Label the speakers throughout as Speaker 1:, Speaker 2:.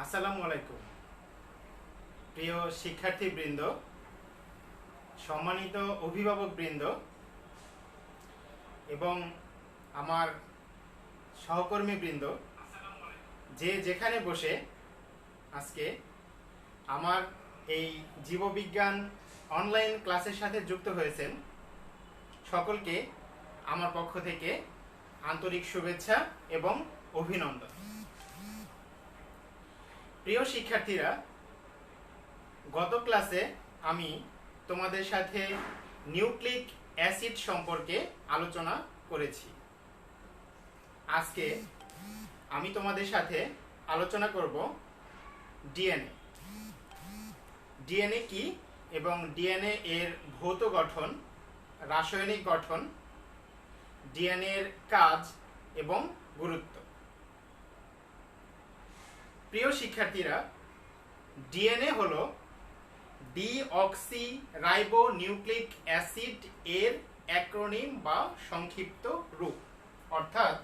Speaker 1: আসসালামু আলাইকুম প্রিয় শিক্ষার্থীবৃন্দ, সম্মানিত অভিভাবকবৃন্দ এবং আমার সহকর্মীবৃন্দ, যে যেখানে বসে আজকে আমার এই জীববিজ্ঞান অনলাইন ক্লাসের সাথে যুক্ত হয়েছেন, সকলকে আমার পক্ষ থেকে আন্তরিক শুভেচ্ছা এবং অভিনন্দন। প্রিয় শিক্ষার্থীরা, গত ক্লাসে আমি তোমাদের সাথে নিউক্লিক অ্যাসিড সম্পর্কে আলোচনা করেছি। আজকে আমি তোমাদের সাথে আলোচনা করব ডিএনএ। ডিএনএ কি এবং ডিএনএ এর ভৌত গঠন, রাসায়নিক গঠন, ডিএনএ এর কাজ এবং গুরুত্ব। প্রিয় শিক্ষার্থীরা, ডিএনএ হলো ডিঅক্সি রাইবো নিউক্লিক অ্যাসিড এর অ্যাক্রোনিম বা সংক্ষিপ্ত রূপ। অর্থাৎ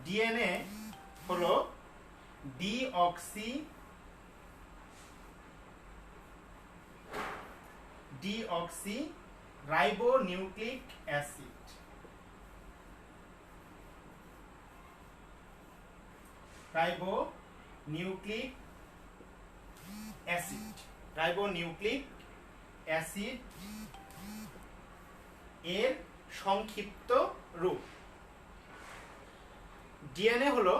Speaker 1: ডিএনএ হলো deoxy ribo nucleic acid. Ribonucleic acid এর সংক্ষিপ্ত রূপ। ডিএনএ হলো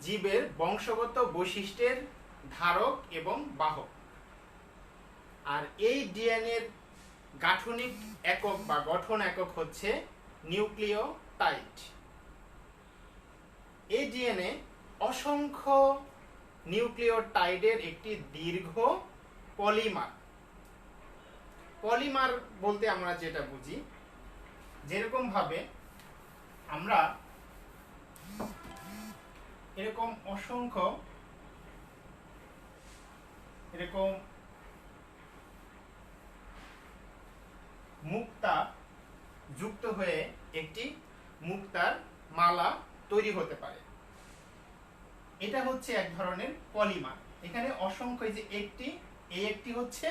Speaker 1: জীবের বংশগত বৈশিষ্ট্যের ধারক এবং বাহক। আর এই ডিএনএ এর গাঠনিক একক বা গঠন একক হচ্ছে নিউক্লিওটাইড। এই ডিএনএ অসংখ্য নিউক্লিওটাইডের একটি দীর্ঘ পলিমার। পলিমার বলতে আমরা যেটা বুঝি, যেরকম ভাবে আমরা এরকম অসংখ্য মুক্তা যুক্ত হয়ে একটি মুক্তার মালা তৈরি হতে পারে। এটা হচ্ছে এক ধরনের পলিমার। এখানে অসংখ্য, যে একটি হচ্ছে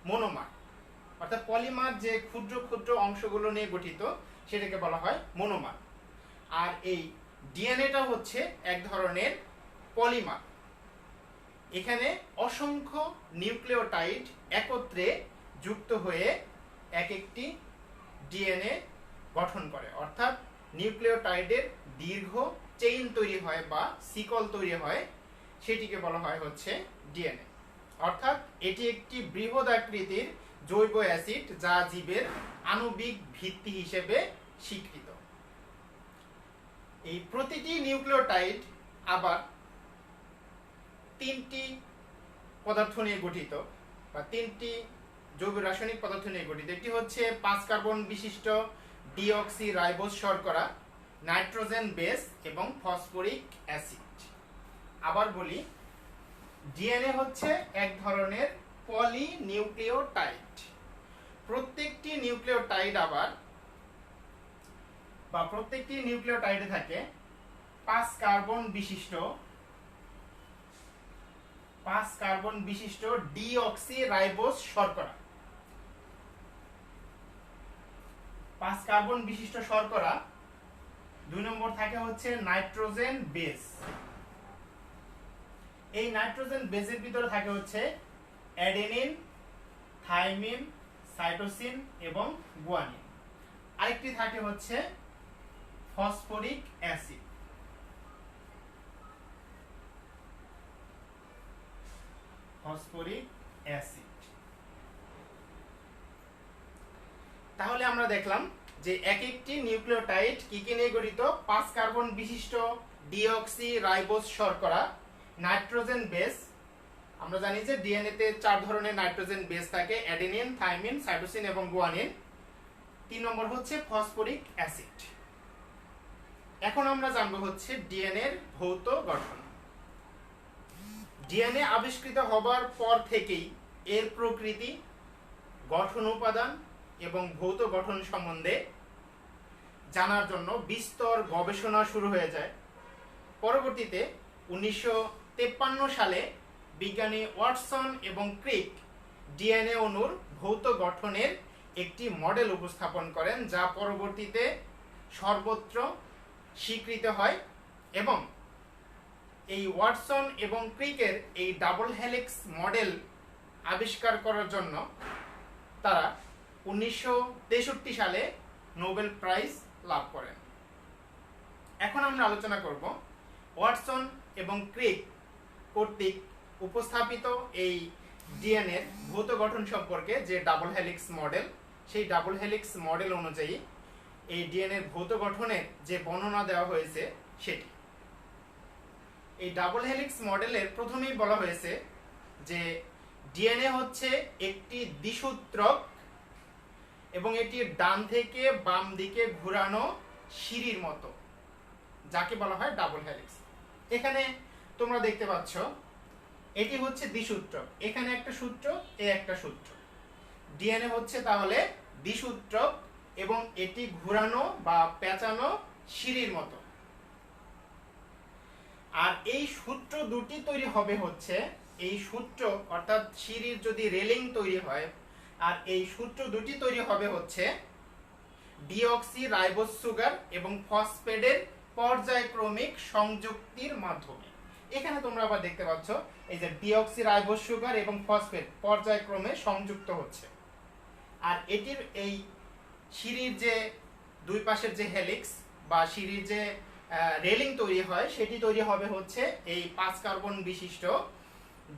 Speaker 1: মনোমার। অর্থাৎ পলিমার যে ক্ষুদ্র ক্ষুদ্র অংশগুলো নিয়ে গঠিত, সেটাকে বলা হয় মনোমার। আর এই ডিএনএটা হচ্ছে এক ধরনের পলিমার। এখানে অসংখ্য নিউক্লিওটাইড একত্রে যুক্ত হয়ে এক একটি ডিএনএ গঠন করে। অর্থাৎ নিউক্লিওটাইডের দীর্ঘ চেইন তৈরি হয় বা শিকল তৈরি হয়, সেটিকে বলা হয় হচ্ছে ডিএনএ। অর্থাৎ এটি একটি বৃহৎ আকৃতির জৈব অ্যাসিড, যা জীবের আণবিক ভিত্তি হিসেবে স্বীকৃত। এই প্রতিটি নিউক্লিওটাইড আবার তিনটি পদার্থ নিয়ে গঠিত বা তিনটি জৈব রাসায়নিক পদার্থ নিয়ে গঠিত। একটি হচ্ছে 5 কার্বন বিশিষ্ট ডিঅক্সি রাইবোজ শর্করা, নাইট্রোজেন বেস এবং ফসফরিক অ্যাসিড। আবার বলি, ডিএনএ হচ্ছে এক ধরনের পলিনিউক্লিওটাইড। প্রত্যেকটি নিউক্লিওটাইডে থাকে 5 কার্বন বিশিষ্ট ডিঅক্সি রাইবোজ শর্করা। 5 কার্বন বিশিষ্ট শর্করা। 2 নম্বর থাকে হচ্ছে নাইট্রোজেন বেস। এই নাইট্রোজেন বেসের ভিতরে থাকে হচ্ছে অ্যাডেনিন, থাইমিন, সাইটোসিন এবং গুয়ানিন। আরেকটি থাকে হচ্ছে ফসফরিক অ্যাসিড। তাহলে আমরা দেখলাম যে এক একটি নিউক্লিওটাইড কি নিয়ে গঠিত? 5 কার্বন বিশিষ্ট ডিঅক্সি রাইবোজ শর্করা, নাইট্রোজেন বেস। আমরা জানি যে ডিএনএ তে 4 ধরনের নাইট্রোজেন বেস থাকে: অ্যাডেনিন, থাইমিন, সাইটোসিন এবং গুয়ানিন। 3 নম্বর হচ্ছে ফসফরিক অ্যাসিড। এখন আমরা জানবো হচ্ছে ডিএনএ এর ভৌত গঠন। ডিএনএ আবিষ্কৃত হবার পর থেকেই এর প্রকৃতি, গঠন উপাদান এবং ভৌত গঠন সম্বন্ধে জানার জন্য বিস্তর গবেষণা শুরু হয়ে যায়। পরবর্তীতে 1953 সালে বিজ্ঞানী ওয়াটসন এবং ক্রিক ডিএনএ অণুর ভৌত গঠনের একটি মডেল উপস্থাপন করেন, যা পরবর্তীতে সর্বত্র স্বীকৃত হয়। এবং এই ওয়াটসন এবং ক্রিকের এই ডাবল হেলিক্স মডেল আবিষ্কার করার জন্য তারা 1963 সালে নোবেল প্রাইজ লাভ করেন। এখন আমরা আলোচনা করব ওয়াটসন এবং ক্রিক কর্তৃক উপস্থাপিত এই ডিএনএ ভৌত গঠন সম্পর্কে, যে ডাবল হেলিক্স মডেল, সেই ডাবল হেলিক্স মডেল অনুযায়ী এই ডিএনএ ভৌত গঠনের যে বর্ণনা দেওয়া হয়েছে সেটি। এই ডাবল হেলিক্স মডেলের প্রথমেই বলা হয়েছে যে ডিএনএ হচ্ছে একটি দ্বিসূত্রক এবং এটি ডান থেকে বাম দিকে ঘোরানো সিঁড়ির মতো, যাকে বলা হয় ডাবল হেলিক্স। এখানে তোমরা দেখতে পাচ্ছ এটি হচ্ছে দ্বিসূত্রক, এখানে একটা সূত্র, এ একটা সূত্র। ডিএনএ হচ্ছে তাহলে দ্বিসূত্রক এবং এটি ঘোরানো বা পেঁচানো সিঁড়ির মতো। আর এই সূত্র দুটি তৈরি হবে হচ্ছে, এই সূত্র অর্থাৎ সিঁড়ির যদি রেলিং তৈরি হয়, আর এই সূত্র দুটি তৈরি হবে হচ্ছে ডিঅক্সি রাইবোজ সুগার এবং ফসফেটের পর্যায়ক্রমিক সংযুক্তির মাধ্যমে। এখানে তোমরা আবার দেখতে পাচ্ছ এই যে ডিঅক্সি রাইবোজ সুগার এবং ফসফেট পর্যায়ক্রমে সংযুক্ত হচ্ছে। আর এটির এই সিঁড়ির যে দুই পাশের যে হেলিক্স বা সিঁড়ির যে রেলিং তৈরি হয়, সেটি তৈরি হবে হচ্ছে এই 5 কার্বন বিশিষ্ট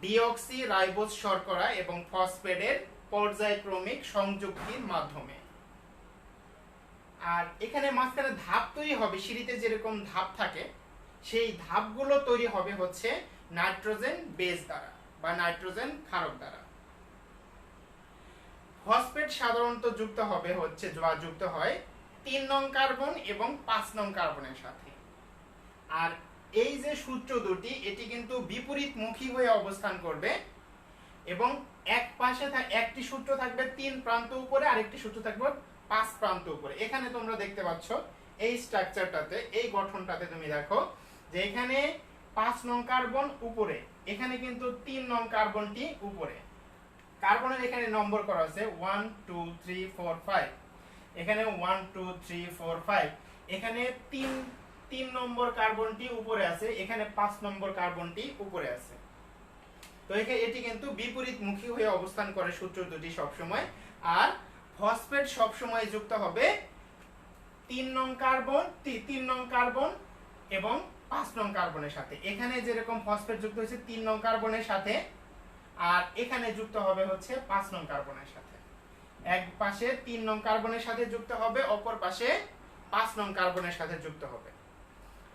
Speaker 1: ডিঅক্সি রাইবোজ শর্করা এবং ফসফেটের পর্যায়ক্রমিক সংযুক্তির মাধ্যমে। আর এখানে মাঝখানে ধাপ তৈরি হবে, সিঁড়িতে যেরকম ধাপ থাকে সেই ধাপগুলো তৈরি হবে হচ্ছে নাইট্রোজেন বেস দ্বারা বা নাইট্রোজেন ক্ষারক দ্বারা। ফসফেট সাধারণত যুক্ত হবে হচ্ছে বা যুক্ত হয় 3 নং কার্বন এবং 5 নং কার্বনের সাথে। আর এই যে সূত্র দুটি, এটি কিন্তু বিপরীতমুখী হয়ে অবস্থান করবে এবং এক পাশে একটি সূত্র থাকবে 3 প্রান্ত উপরে, আরেকটি সূত্র থাকবে 5 প্রান্ত উপরে। এখানে তোমরা দেখতে পাচ্ছ এই স্ট্রাকচারটাতে, এই গঠনটাতে তুমি দেখো যে এখানে 5 নং কার্বন উপরে, এখানে কিন্তু 3 নং কার্বনটি উপরে। কার্বনের এখানে নম্বর করা আছে 1 2 3 4 5, এখানে 1 2 3 4 5, এখানে 3 নম্বর কার্বনটি উপরে আছে, এখানে 5 নম্বর কার্বনটি উপরে আছে। তো এটি কিন্তু বিপরীতমুখী হয়ে অবস্থান করে সূত্র দুটি সবসময়। আর ফসফেট সবসময় যুক্ত হবে 3 নং কার্বন এবং 5 নং কার্বনের সাথে। এখানে যেরকম ফসফেট যুক্ত হয়েছে 3 নং কার্বনের সাথে, আর এখানে যুক্ত হবে হচ্ছে 5 নং কার্বনের সাথে। এক পাশে 3 নং কার্বনের সাথে যুক্ত হবে, অপর পাশে 5 নং কার্বনের সাথে যুক্ত হবে।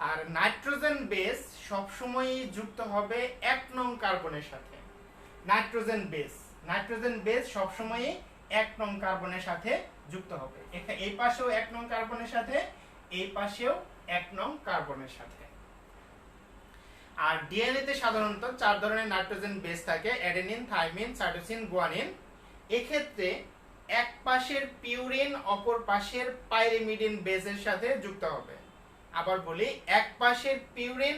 Speaker 1: আর নাইট্রোজেন বেস সবসময় যুক্ত হবে 1 নং কার্বনের সাথে। নাইট্রোজেন বেস সবসময় 1 নং কার্বনের সাথে যুক্ত হবে। এই পাশেও 1 নং কার্বনের সাথে, এই পাশেও 1 নং কার্বনের সাথে। আর ডিএনএ তে সাধারণত 4 ধরনের নাইট্রোজেন বেস থাকে: অ্যাডেনিন, থাইমিন, সাইটোসিন, গুয়ানিন। এক্ষেত্রে এক পাশের পিউরিন অপর পাশের পাইরিমিডিন বেসের সাথে যুক্ত হবে। আবার বলি, এক পাশের পিউরিন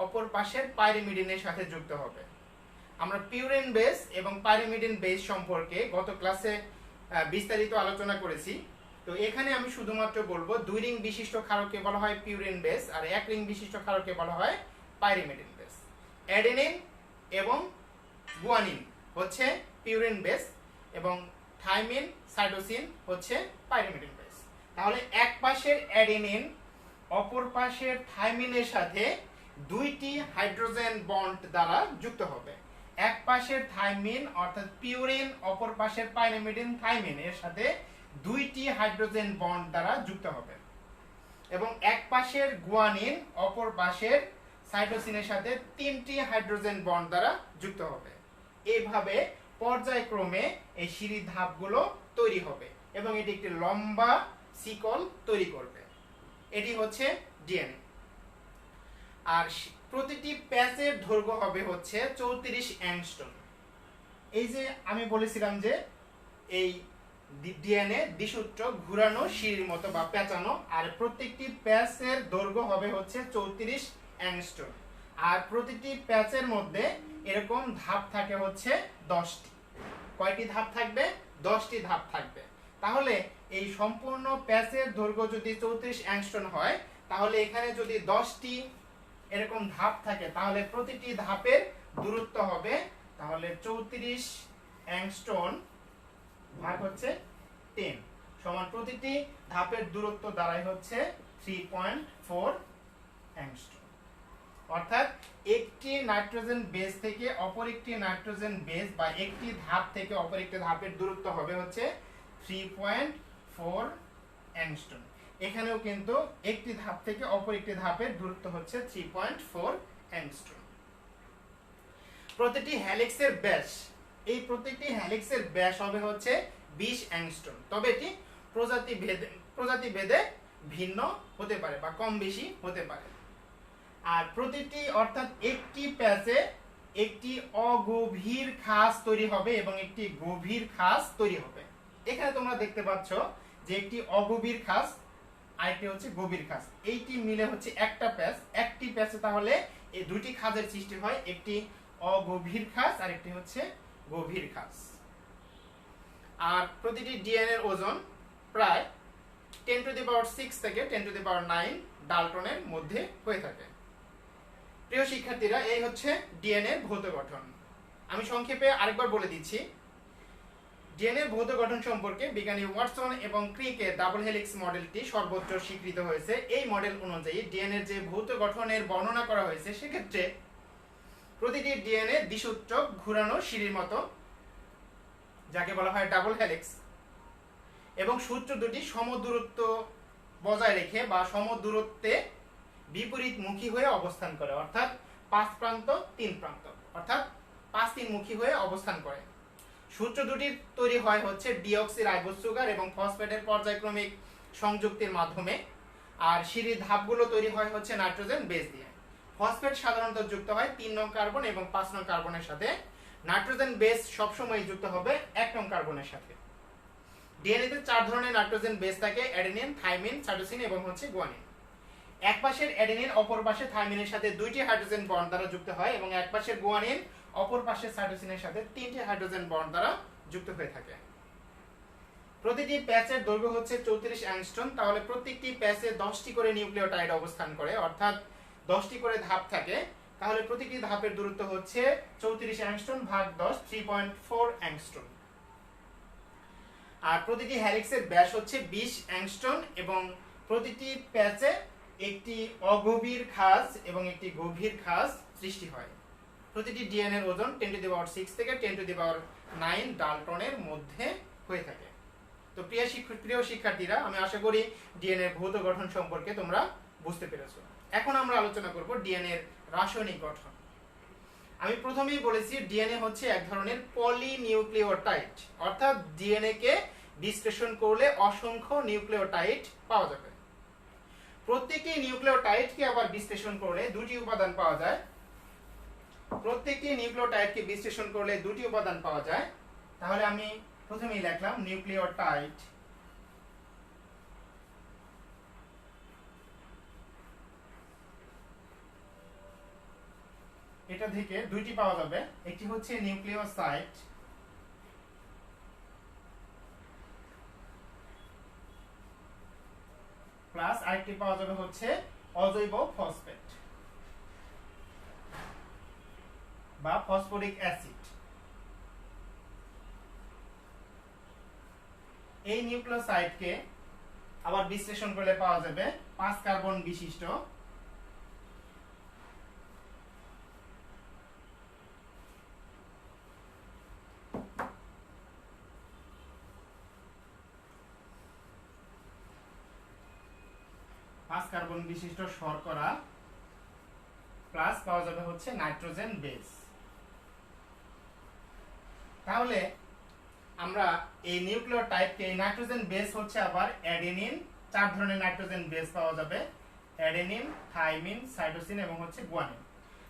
Speaker 1: অপর পাশের পাইরিমিডিনের সাথে যুক্ত হবে। আমরা পিউরিন বেস এবং পাইরিমিডিন বেস সম্পর্কে গত ক্লাসে বিস্তারিত আলোচনা করেছি। তো এখানে আমি শুধুমাত্র বলবো 2 রিং বিশিষ্ট ক্ষারককে বলা হয় পিউরিন বেস, আর 1 রিং বিশিষ্ট ক্ষারককে বলা হয় পাইরিমিডিন বেস। অ্যাডেনিন এবং গুয়ানিন হচ্ছে পিউরিন বেস এবং থাইমিন, সাইটোসিন হচ্ছে পাইরিমিডিন বেস। তাহলে এক পাশের অ্যাডেনিন অপর পাশের থাইমিনের সাথে 2টি হাইড্রোজেন বন্ড দ্বারা যুক্ত হবে। এক পাশের থাইমিন অর্থাৎ পিউরিন অপর পাশের পাইরিমিডিন থাইমিন এর সাথে 2টি হাইড্রোজেন বন্ড দ্বারা যুক্ত হবে। এবং এক পাশের গুয়ানিন অপর পাশের সাইটোসিনের সাথে 3টি হাইড্রোজেন বন্ড দ্বারা যুক্ত হবে। এইভাবে পর্যায়ক্রমে এই সিঁড়ির ধাপগুলো তৈরি হবে এবং এটি একটি লম্বা শিকল তৈরি করবে। এটি হচ্ছে ডিএনএ। আর প্রতিটি প্যাচের দৈর্ঘ্য হবে হচ্ছে 34 অ্যাংস্ট্রম। এই যে আমি বলেছিলাম যে এই ডিএনএ দ্বিসূত্র ঘুরানো সিঁড়ির মতো বা পেঁচানো, আর প্রত্যেকটি প্যাচের দৈর্ঘ্য হবে হচ্ছে 34 অ্যাংস্ট্রম। আর প্রতিটি প্যাচের মধ্যে এরকম ধাপ থাকে হচ্ছে 10টি। কয়টি ধাপ থাকবে? 10টি ধাপ থাকবে। তাহলে এই সম্পূর্ণ প্যাচের দৈর্ঘ্য যদি 34 অ্যাংস্ট্রম হয়, তাহলে এখানে যদি 10টি এরকম ধাপ থাকে, তাহলে প্রতিটি ধাপের দূরত্ব হবে তাহলে 34 অ্যাংস্ট্রম ভাগ হচ্ছে 10 সমান প্রতিটি ধাপের দূরত্ব দাঁড়ায় হচ্ছে 3.4 অ্যাংস্ট্রম। অর্থাৎ একটি নাইট্রোজেন বেস থেকে অপর একটি নাইট্রোজেন বেস বা একটি ধাপ থেকে অপর একটি ধাপের দূরত্ব হবে হচ্ছে 3.4 অ্যাংস্ট্রম। এখানেও কিন্তু একটি ধাপ থেকে অপর একটি ধাপের দূরত্ব হচ্ছে 3.4 অ্যাংস্ট্রম। প্রতিটি হেলিক্সের ব্যাস, এই প্রত্যেকটি হেলিক্সের ব্যাস হবে হচ্ছে 20 অ্যাংস্ট্রম। তবে এটি প্রজাতি ভেদে ভিন্ন হতে পারে বা কম বেশি হতে পারে। আর প্রতিটি অর্থাৎ একটি প্যাচে একটি অগভীর খাঁজ তৈরি হবে এবং একটি গভীর খাঁজ তৈরি হবে। এখানে তোমরা দেখতে পাচ্ছ যে একটি অগভীর খাঁজ, আরেকটি হচ্ছে গভীর খাঁজ। এইটি মিলে হচ্ছে একটা প্যাচ। একটি প্যাচে তাহলে এই দুটি খাঁজের সৃষ্টি হয়, একটি অগভীর খাঁজ আর একটি হচ্ছে গভীর খাঁজ। আর প্রতিটি ডিএনএ এর ওজন প্রায় 10⁶ থেকে 10⁹ ডাল্টনের মধ্যে হয়ে থাকে। প্রিয় শিক্ষার্থীরা, এই হচ্ছে ডিএনএ ভৌত গঠন। আমি সংক্ষেপে আরেকবার বলে দিচ্ছি। ডিএনএ ভৌত গঠন সম্পর্কে বিজ্ঞানী ওয়াটসন এবং ক্রিকের ডাবল হেলিক্স মডেলটি সর্বোচ্চ স্বীকৃত হয়েছে। এই মডেল অনুযায়ী ডিএনএ যে ভৌত গঠনের বর্ণনা করা হয়েছে, সেক্ষেত্রে প্রতিটি ডিএনএ দ্বিসূত্রক ঘুরানো সিঁড়ির মতো, যাকে বলা হয় ডাবল হেলিক্স, এবং সূত্র দুটি সমদূরত্ব বজায় রেখে বা সমদূরত্বে বিপরীতমুখী হয়ে অবস্থান করে, অর্থাৎ 5 প্রান্ত 3 প্রান্ত, অর্থাৎ 5 মুখী হয়ে অবস্থান করে। সূত্র দুটি তৈরি হয় হচ্ছে ডিঅক্সি রাইবোজ সুগার এবং ফসফেটের পর্যায়ক্রমিক সংযুক্তির মাধ্যমে। আর সিঁড়ির ধাপগুলো তৈরি হয় হচ্ছে নাইট্রোজেন বেস দিয়ে। ফসফেট সাধারণত যুক্ত হয় 3 নং কার্বন এবং 5 নং কার্বনের সাথে। নাইট্রোজেন বেস সবসময় যুক্ত হবে 1 নং কার্বনের সাথে। ডিএনএ তে 4 ধরনের নাইট্রোজেন বেস থাকে: অ্যাডেনিন, থাইমিন, সাইটোসিন এবং হচ্ছে গুয়ানিন। এক পাশের অ্যাডেনিন অপর পাশে থাইমিনের সাথে 2টি হাইড্রোজেন বন্ড দ্বারা যুক্ত হয় এবং এক পাশের গুয়ানিন অপর পাশের সাইটোসিনের সাথে 3টি হাইড্রোজেন বন্ড দ্বারা যুক্ত হয়ে থাকে। প্রতিটি প্যাচের দৈর্ঘ্য হচ্ছে 34 অ্যাংস্ট্রম। তাহলে প্রত্যেকটি প্যাচে 10টি করে নিউক্লিওটাইড অবস্থান করে, অর্থাৎ 10টি করে ধাপ থাকে। তাহলে প্রতিটি ধাপের দূরত্ব হচ্ছে 34 অ্যাংস্ট্রম ভাগ 10, 3.4 অ্যাংস্ট্রম। আর প্রতিটি হেলিক্সের ব্যাস হচ্ছে 20 অ্যাংস্ট্রম এবং প্রতিটি প্যাচে একটি অগভীর খাঁজ এবং একটি গভীর খাঁজ সৃষ্টি হয়। প্রতিটি ডিএনএ এর ওজন 10⁶ থেকে 10⁹ ডাল্টনের মধ্যে হয়ে থাকে। তো প্রিয় শিক্ষার্থীরা, আমি আশা করি ডিএনএ এর ভৌত গঠন সম্পর্কে তোমরা বুঝতে পেরেছো। এখন আমরা আলোচনা করব ডিএনএ এর রাসায়নিক গঠন। আমি প্রথমেই বলেছি ডিএনএ হচ্ছে এক ধরনের পলিনিউক্লিওটাইড, অর্থাৎ ডিএনএ কে বিশ্লেষণ করলে অসংখ্য নিউক্লিওটাইড পাওয়া যাবে। প্রত্যেকটি নিউক্লিওটাইডকে আবার বিশ্লেষণ করলে দুটি উপাদান পাওয়া যায়। প্রত্যেকটি নিউক্লিওটাইডকে বিশ্লেষণ করলে দুটি উপাদান পাওয়া যায়। তাহলে আমি প্রথমেই লিখলাম নিউক্লিওটাইড। এটা থেকে দুইটি পাওয়া যাবে, একটি হচ্ছে নিউক্লিওসাইড প্লাস আরেকটি পাওয়া যাবে হচ্ছে অজৈব ফসফেট বা ফসফরিক অ্যাসিড। এই নিউক্লিওসাইডকে আবার বিশ্লেষণ করলে পাওয়া যাবে 5 কার্বন বিশিষ্ট শর্করা প্লাস পাওয়া যাবে হচ্ছে নাইট্রোজেন বেস। তাহলে আমরা এই নিউক্লিওটাইডকে, এই নাইট্রোজেন বেস হচ্ছে আবার অ্যাডেনিন, 4 ধরনের নাইট্রোজেন বেস পাওয়া যাবে: অ্যাডেনিন, থাইমিন, সাইটোসিন এবং হচ্ছে গুয়ানিন।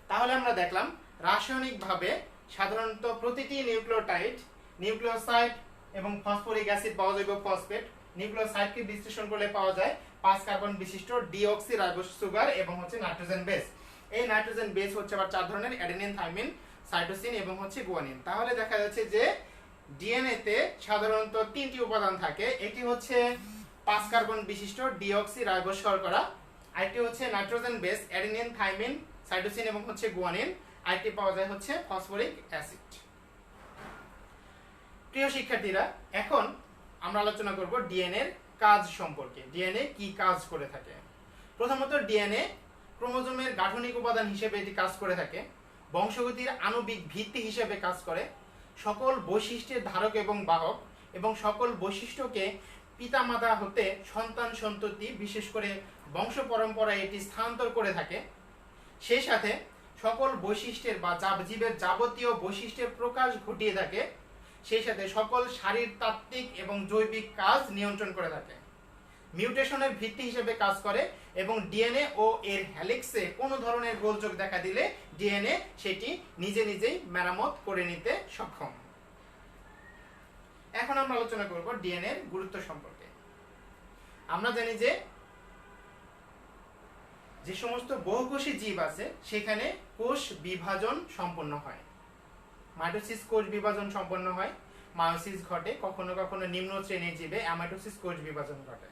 Speaker 1: তাহলে আমরা দেখলাম রাসায়নিকভাবে সাধারণত প্রতিটি নিউক্লিওটাইড, নিউক্লিওসাইড এবং ফসফরিক অ্যাসিড বা অজৈব ফসফেট, নিউক্লিওসাইডকে বিশ্লেষণ করলে পাওয়া যায় 5 কার্বন বিশিষ্ট ডিঅক্সি রাইবোজ সুগার এবং হচ্ছে নাইট্রোজেন বেস। এই নাইট্রোজেন বেস হচ্ছে আবার 4 ধরনের, অ্যাডেনিন, থাইমিন, সাইটোসিন এবং হচ্ছে গুয়ানিন। তাহলে দেখা যাচ্ছে যে ডিএনএ তে সাধারণত 3টি উপাদান থাকে। একটি হচ্ছে 5 কার্বন বিশিষ্ট ডিঅক্সি রাইবোজ শর্করা, আরেকটি হচ্ছে nitrogen base adenine, thymine, cytosine এবং হচ্ছে গুয়ানিন, আরেকটি পাওয়া যায় হচ্ছে ফসফরিক অ্যাসিড। প্রিয় শিক্ষার্থীরা, এখন আমরা আলোচনা করব ডিএনএ এর কাজ সম্পর্কে। ডিএনএ কি কাজ করে থাকে? প্রথমত ডিএনএ ক্রোমোজোমের গাঠনিক উপাদান হিসেবে এটি কাজ করে থাকে, বংশগতির আণবিক ভিত্তি হিসেবে কাজ করে, সকল বৈশিষ্ট্যের ধারক এবং বাহক, এবং সকল বৈশিষ্ট্যকে পিতামাতা হতে সন্তান সন্ততি বিশেষ করে বংশ পরম্পরায় এটি স্থানান্তর করে থাকে। সেই সাথে সকল বৈশিষ্ট্যের বা জীবের যাবতীয় বৈশিষ্ট্যের প্রকাশ ঘটিয়ে থাকে। সেই সাথে সকল শারীরতাত্ত্বিক এবং জৈবিক কাজ নিয়ন্ত্রণ করে থাকে, মিউটেশনের ভিত্তি হিসেবে কাজ করে, এবং ডিএনএ ও এর হেলিক্সে কোনো ধরনের গোলযোগ দেখা দিলে ডিএনএ সেটি নিজে নিজেই মেরামত করে নিতে সক্ষম। এখন আমরা আলোচনা করব ডিএনএ এর গুরুত্ব সম্পর্কে। আমরা জানি যে যে সমস্ত বহুকোষী জীব আছে সেখানে কোষ বিভাজন সম্পন্ন হয়। মাইটোসিস কোষ বিভাজন সম্পন্ন হয়, মায়োসিস ঘটে, কখনো কখনো নিম্ন শ্রেণীর জীবে অ্যামাইটোসিস কোষ বিভাজন ঘটে।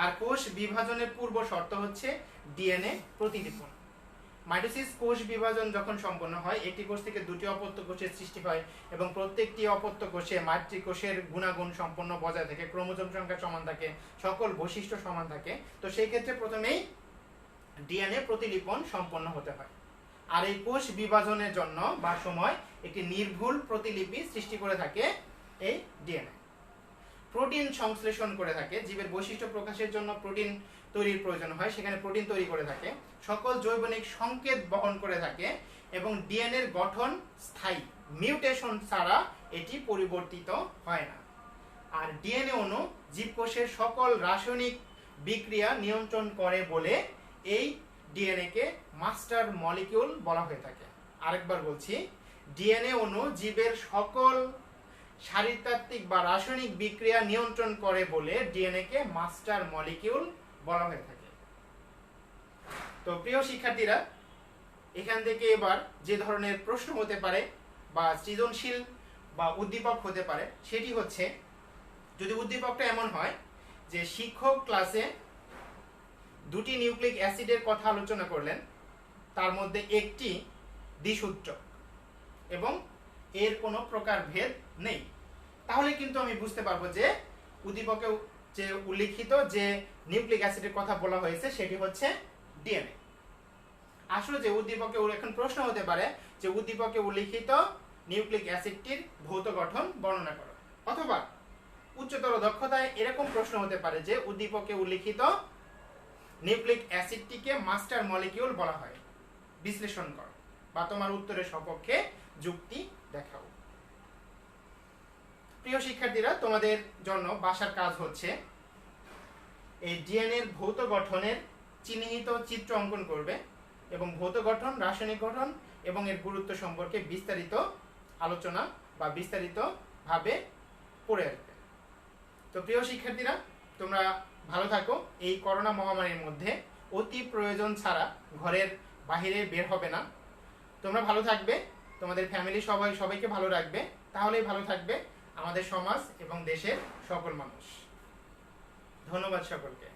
Speaker 1: আর কোষ বিভাজনের পূর্ব শর্ত হচ্ছে ডিএনএ প্রতিলিপন। মাইটোসিস কোষ বিভাজন যখন সম্পন্ন হয়, একটি কোষ থেকে দুটি অপত্য কোষের সৃষ্টি হয় এবং প্রত্যেকটি অপত্য কোষে মাতৃকোষের গুণাগুণ সম্পন্ন বজায় থাকে, ক্রোমোজোম সংখ্যা সমান থাকে, সকল বৈশিষ্ট্য সমান থাকে। তো সেই ক্ষেত্রে প্রথমেই ডিএনএ প্রতিলিপন সম্পন্ন হতে হয়। আর এই কোষ বিভাজনের জন্য বা সময় একটি নির্ভুল প্রতিলিপি সৃষ্টি করে থাকে এই ডিএনএ। প্রোটিন সংশ্লেষণ করে থাকে, জীবের বৈশিষ্ট্য প্রকাশের জন্য প্রোটিন তৈরির প্রয়োজন হয়, সেখানে প্রোটিন তৈরি করে থাকে, সকল জৈবনিক সংকেত বহন করে থাকে, এবং ডিএনএ এর গঠন স্থায়ী, মিউটেশন ছাড়া এটি পরিবর্তিত হয় না। আর ডিএনএ অণু জীবকোষের সকল রাসায়নিক বিক্রিয়া নিয়ন্ত্রণ করে বলে এই ডিএনএ কে মাস্টার মলিকিউল বলা হয়ে থাকে। আরেকবার বলছি, ডিএনএ অণু জীবের সকল শারীরতাত্ত্বিক বা রাসায়নিক বিক্রিয়া নিয়ন্ত্রণ করে বলে ডিএনএ কে মাস্টার মলিকিউল বলা হয়ে থাকে। তো প্রিয় শিক্ষার্থীরা, এখান থেকে এবার যে ধরনের প্রশ্ন হতে পারে বা সৃজনশীল বা উদ্দীপক হতে পারে সেটি হচ্ছে, যদি উদ্দীপকটা এমন হয় যে শিক্ষক ক্লাসে দুটি নিউক্লিক অ্যাসিডের কথা আলোচনা করলেন, তার মধ্যে একটি দ্বিসূত্রক এবং এর কোনো প্রকার ভেদ নেই, তাহলে কিন্তু আমি বুঝতে পারবো যে উদ্দীপকে যে উল্লিখিত যে নিউক্লিক অ্যাসিডের কথা বলা হয়েছে সেটি হচ্ছে ডিএনএ। আসলে যে উদ্দীপকে এখন প্রশ্ন হতে পারে যে উদ্দীপকে উল্লিখিত নিউক্লিক অ্যাসিডটির ভৌত গঠন বর্ণনা করো, অথবা উচ্চতর দক্ষতায় এরকম প্রশ্ন হতে পারে যে উদ্দীপকে উল্লিখিত নিউক্লিক অ্যাসিডটিকে মাস্টার মলিকিউল বলা হয়, বিশ্লেষণ করো বা তোমার উত্তরের সপক্ষে যুক্তি দেখাও। প্রিয় শিক্ষার্থীরা, তোমাদের জন্য বাসার কাজ হচ্ছে এই ডিএনএ এর ভৌত গঠনের চিহ্নিত চিত্র অঙ্কন করবে এবং ভৌত গঠন, রাসায়নিক গঠন এবং এর গুরুত্ব সম্পর্কে বিস্তারিত আলোচনা বা বিস্তারিত ভাবে পড়ে আসবে। তো প্রিয় শিক্ষার্থীরা, তোমরা ভালো থাকো। এই করোনা মহামারীর মধ্যে অতি প্রয়োজন ছাড়া ঘরের বাইরে বের হবে না। তোমরা ভালো থাকবে, তোমাদের ফ্যামিলি সবাইকে ভালো রাখবে, তাহলেই ভালো থাকবে আমাদের সমাজ এবং দেশের সকল মানুষ। ধন্যবাদ সকলকে।